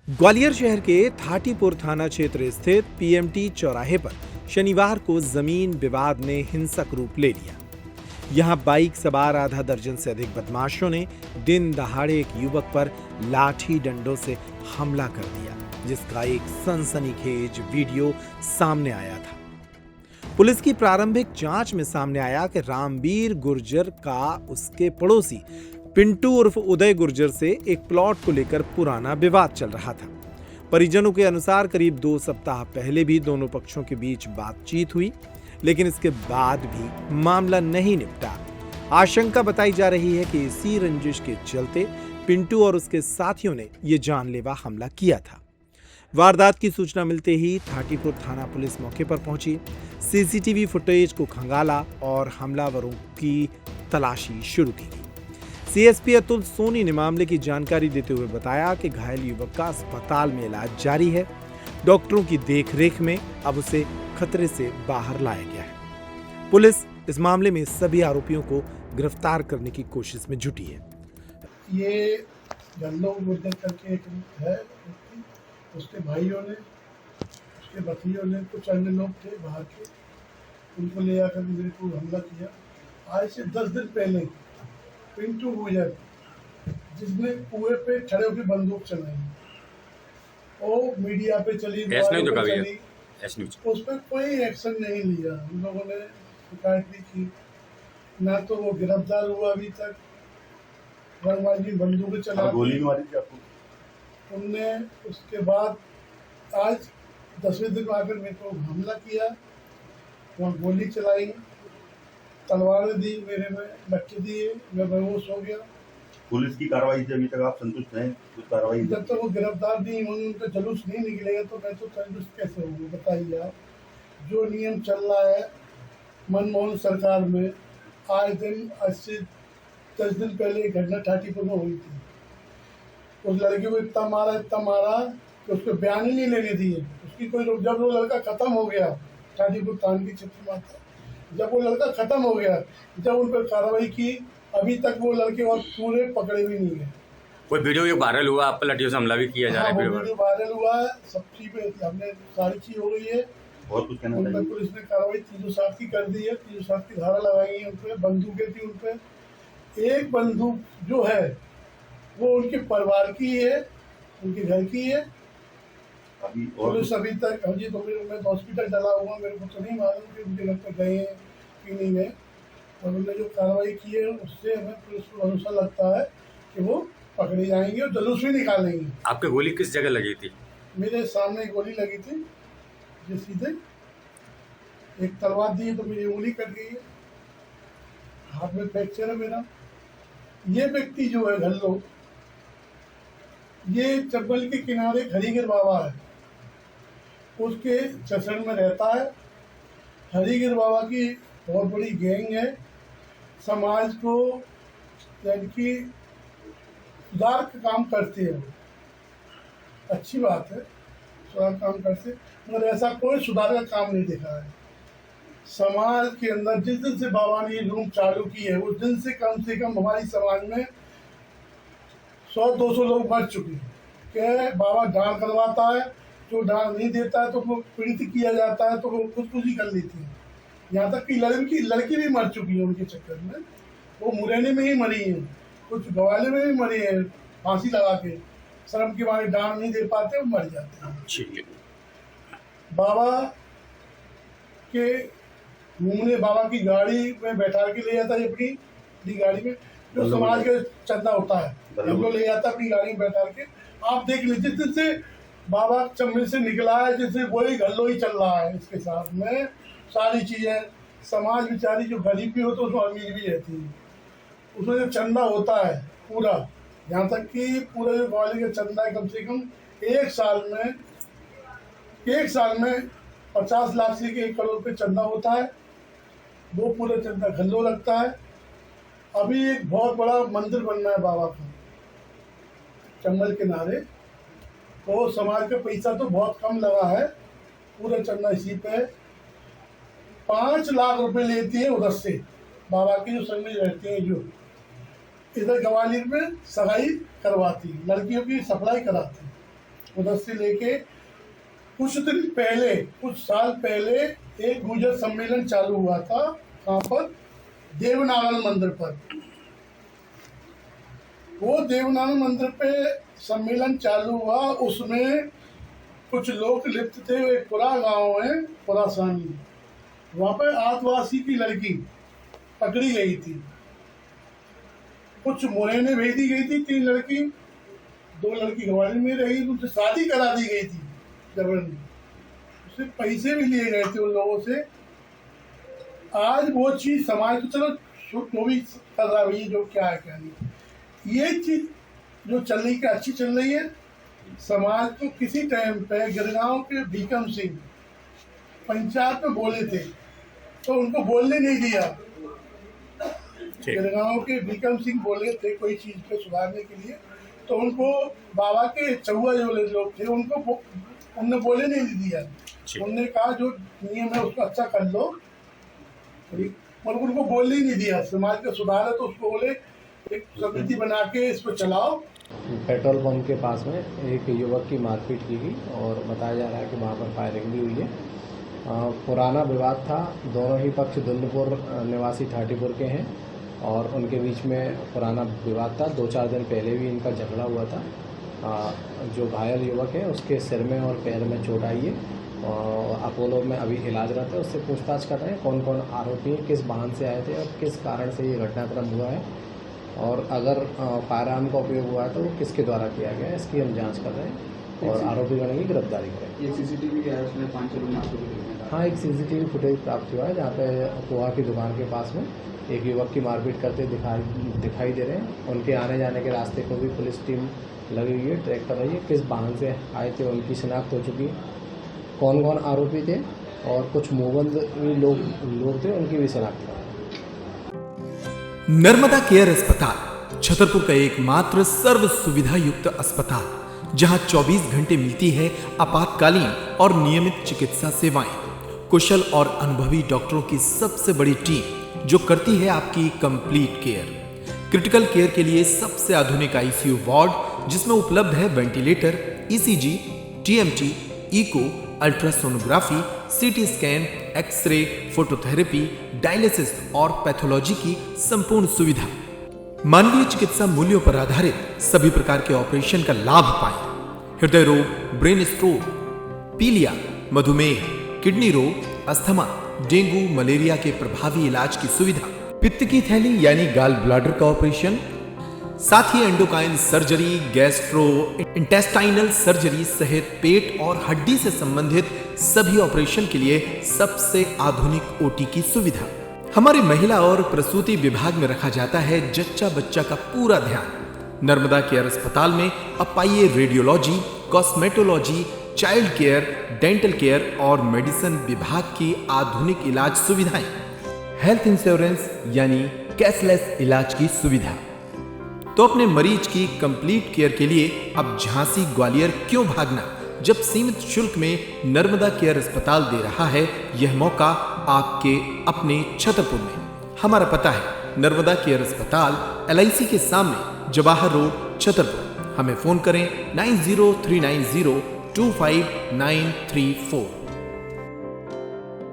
ग्वालियर शहर के थाटीपुर थाना क्षेत्र स्थित पीएमटी चौराहे पर शनिवार को जमीन विवाद ने हिंसक रूप ले लिया। यहां बाइक सवार आधा दर्जन से अधिक बदमाशों ने दिन दहाड़े एक युवक पर लाठी डंडों से हमला कर दिया, जिसका एक सनसनीखेज वीडियो सामने आया था। पुलिस की प्रारंभिक जांच में सामने आया कि रामवीर गुर्जर का उसके पड़ोसी पिंटू उर्फ उदय गुर्जर से एक प्लॉट को लेकर पुराना विवाद चल रहा था। परिजनों के अनुसार करीब 2 सप्ताह पहले भी दोनों पक्षों के बीच बातचीत हुई, लेकिन इसके बाद भी मामला नहीं निपटा। आशंका बताई जा रही है कि इसी रंजिश के चलते पिंटू और उसके साथियों ने यह जानलेवा हमला किया था। वारदात की सूचना मिलते ही थाटीपुर थाना पुलिस मौके पर पहुंची, सीसीटीवी फुटेज को खंगाला और हमलावरों की तलाशी शुरू की गई। सीएसपी अतुल सोनी ने मामले की जानकारी देते हुए बताया कि घायल युवक का अस्पताल में इलाज जारी है। डॉक्टरों की देखरेख में अब उसे खतरे से बाहर लाया गया है। पुलिस इस मामले में सभी आरोपियों को गिरफ्तार करने की कोशिश में जुटी है। ये गल्लो गुर्जर करके एक है, उसके भाइयों ने, उसके भतीजों ने, कुछ अन्य लोग थे बाहर के, उनको ले आकर मेरे को हमला किया। आज से 10 दिन पहले पिंटू गुर्जर, जिसने कुएं पे खड़े होकर बंदूक चलाई, वो मीडिया पे चली, उस पर कोई एक्शन नहीं लिया। उन लोगों ने शिकायत भी की, ना तो वो गिरफ्तार हुआ अभी तक। रंगबाजी बंदूकें चला, गोली मारी थी आपको उनने। उसके बाद आज 10वें दिन आकर मेरे को हमला किया, वहाँ गोली चलाई, तलवारें दी, मेरे में बच्चे दिए, मैं बेहोश हो गया। पुलिस की कार्रवाई से अभी तक आप संतुष्ट हैं? कुछ कार्रवाई जब तक वो गिरफ्तार नहीं होंगे, उनका जुलूस नहीं निकलेगा तो मैं तो संतुष्ट कैसे होंगे, बताइए आप। जो नियम चल रहा है मनमोहन सरकार में, आज दिन 10 दिन पहले एक घटना थाटीपुर में हुई थी। उस लड़की को इतना मारा कि उसको बयान ही नहीं लेने दिए। उसकी कोई, जब वो लड़का खत्म हो गया, थाटीपुर थाने की छठी माता, जब वो लड़का खत्म हो गया, जब उन पर कार्रवाई की, अभी तक वो लड़के और पूरे पकड़े भी नहीं गए। कोई वीडियो वायरल हुआ, आप पर लड़कियों से हमला भी किया जा रहा है। वीडियो वायरल हुआ है, सब चीज हमने सारी चीज हो गई है। बहुत कुछ कहना उन पर चाहिए। पुलिस ने कार्रवाई 307 की कर दी है, 307 की धारा लगाई है उन पर। बंदूकें थी उन पर। एक बंदूक जो है वो उनके परिवार की है, उनके घर की है। अभी और पुलिस अभी तक, अभी तो मैं हॉस्पिटल चला हुआ, मेरे को तो नहीं मालूम कि उनके घर पर गए हैं कि नहीं गए। और उन्होंने जो कार्रवाई की है उससे हमें पुलिस को भरोसा लगता है कि वो पकड़े जाएंगे और जुलूस भी निकालेंगे। आपके गोली किस जगह लगी थी? मेरे सामने गोली लगी थी, जो सीधे एक तलवार दी तो मेरी उंगली कट गई है, हाथ में फ्रैक्चर है मेरा। ये व्यक्ति जो है गल्लो, ये चब्बल के किनारे हरिगिर बाबा है, उसके चचड़ में रहता है। हरिगिर बाबा की बहुत बड़ी गैंग है, समाज को यानी कि सुधार का काम करते हैं। अच्छी बात है, सुधार काम करते, मगर ऐसा कोई सुधार का काम नहीं देखा है समाज के अंदर। जिस दिन से बाबा ने ये लूट चालू की है, उस दिन से कम हमारी समाज में 100-200 लोग मर चुके हैं। क्या बाबा दान करवाता है, जो दान नहीं देता है तो वो पीड़ित किया जाता है, तो वो खुदकुशी कर लेती है। यहाँ तक कि लड़की भी मर चुकी है उनके चक्कर में। वो मुरैने में ही मरी है, कुछ ग्वालियर में भी मरी है, फांसी लगा के। शर्म के मारे दान नहीं दे पाते, वो मर जाते हैं। बाबा के घूमने, बाबा की गाड़ी में बैठा के ले जाता है, अपनी गाड़ी में जो समाज का चंदा होता है, हम लोग ले जाता है अपनी गाड़ी में बैठा के। आप देख लीजिए, जिस दिन से बाबा चम्बल से निकला है, जैसे वही गल्लो ही चल रहा है। इसके साथ में सारी चीजें, समाज बेचारी जो गरीब भी हो तो उसमें अमीर भी रहती है। उसमें जो चंदा होता है पूरा, यहाँ तक कि पूरा जो ग्वालियर का चंदा है, कम से कम एक साल में 50 लाख से 1 करोड़ रुपये चंदा होता है। वो पूरा चंदा गल्लो लगता है। अभी एक बहुत बड़ा मंदिर बनना है बाबा का चंबल किनारे, तो समाज का पैसा तो बहुत कम लगा है, पूरा चंदा इसी पे है। 5 लाख रुपए लेती है उधर से बाबा की जो संग में रहते हैं, जो इधर ग्वालियर में सगाई करवाती, लड़कियों की सप्लाई कराती। उधर से लेके कुछ दिन पहले, कुछ साल पहले एक गुर्जर सम्मेलन चालू हुआ था वहाँ पर देवनारायण मंदिर पर। वो देवनारायण मंदिर पे सम्मेलन चालू हुआ, उसमें कुछ लोग लिप्त थे। वो एक पुरा गांव है, पुरासानी, वहाँ पे आदिवासी की लड़की पकड़ी गई थी। कुछ मुरैने भेज दी गई थी, 3 लड़की, 2 लड़की ग्वालियर में रही, उनसे शादी करा दी गई थी जबरदस्ती। उससे पैसे भी लिए गए थे उन लोगों से। आज वो चीज़ समाज को, चलो जो भी कर रहा है जो क्या है क्या नहीं, ये चीज़ जो चल रही है अच्छी चल रही है। समाज को किसी टाइम पे गिरगांव के भीकम सिंह पंचायत में बोले थे तो उनको बोलने नहीं दिया। गिरगांव के भीकम सिंह बोले थे कोई चीज़ पे सुधारने के लिए, तो उनको बाबा के चौवा जो लोग थे उनको उनने बोले नहीं दिया। उनने कहा जो नियम है उसको अच्छा कर लो, और उनको बोलने ही नहीं दिया। समाज का सुधार है तो उसको बोले एक समिति बना के इसको चलाओ। पेट्रोल पंप के पास में एक युवक की मारपीट की गई और बताया जा रहा है कि वहाँ पर फायरिंग भी हुई है। पुराना विवाद था, दोनों ही पक्ष दुल्लपुर निवासी ठाटीपुर के हैं और उनके बीच में पुराना विवाद था। 2-4 दिन पहले भी इनका झगड़ा हुआ था। जो घायल युवक है उसके सिर में और पैर में चोट आई है और अपोलो में अभी इलाज रहता है। उससे पूछताछ कर रहे हैं कौन कौन आरोपी हैं, किस वाहन से आए थे और किस कारण से ये घटनाक्रम हुआ है, और अगर फायर आर्म का उपयोग हुआ है तो वो किसके द्वारा किया गया है, इसकी हम जांच कर रहे हैं और आरोपीगण की गिरफ्तारी करें। एक सीसीटीवी है उसमें 5 लोग नाश्ते के। हाँ, एक सीसीटीवी फुटेज प्राप्त हुआ है जहाँ पे पोहा की दुकान के पास में एक युवक की मारपीट करते दिखाई दे रहे हैं। उनके आने जाने के रास्ते को भी पुलिस टीम लगी हुई है, ट्रैक कर रही है। किस वाहन से आए थे उनकी शिनाख्त हो चुकी है, कौन कौन आरोपी थे और कुछ मुवंद लोग थे उनकी भी शिनाख्त कर रहे हैं। नर्मदा केयर अस्पताल छतरपुर का एकमात्र सर्व सुविधा युक्त अस्पताल जहां 24 घंटे मिलती है आपातकालीन और नियमित चिकित्सा सेवाएं। कुशल और अनुभवी डॉक्टरों की सबसे बड़ी टीम जो करती है आपकी कंप्लीट केयर। क्रिटिकल केयर के लिए सबसे आधुनिक आईसीयू वार्ड जिसमें उपलब्ध है ventilator, ECG, TMT, echo, ultrasonography, CT scan, x ray, phototherapy, dialysis और पैथोलॉजी की संपूर्ण सुविधा। मानवीय चिकित्सा मूल्यों पर आधारित सभी प्रकार के ऑपरेशन का लाभ पाएं। हृदय रोग, ब्रेन स्ट्रोक, पीलिया, मधुमेह, किडनी रोग, अस्थमा, डेंगू, मलेरिया के प्रभावी इलाज की सुविधा, पित्त की थैली यानी गाल ब्लैडर का ऑपरेशन, साथ ही endocrine surgery, gastrointestinal surgery सहित पेट और हड्डी से संबंधित सभी ऑपरेशन के लिए सबसे आधुनिक ओटी की सुविधा। हमारे महिला और प्रसूति विभाग में रखा जाता है जच्चा बच्चा का पूरा ध्यान। नर्मदा केयर अस्पताल में अब पाइए radiology, cosmetology, child care, dental care और मेडिसिन विभाग की आधुनिक इलाज सुविधाएं, हेल्थ इंश्योरेंस यानी कैशलेस इलाज की सुविधा। तो अपने मरीज की कंप्लीट केयर के लिए अब झांसी ग्वालियर क्यों भागना, जब सीमित शुल्क में नर्मदा केयर अस्पताल दे रहा है यह मौका आपके अपने छतरपुर में। हमारा पता है नर्मदा केयर अस्पताल LIC के सामने, जवाहर रोड, छतरपुर। हमें फोन करें 9039025934।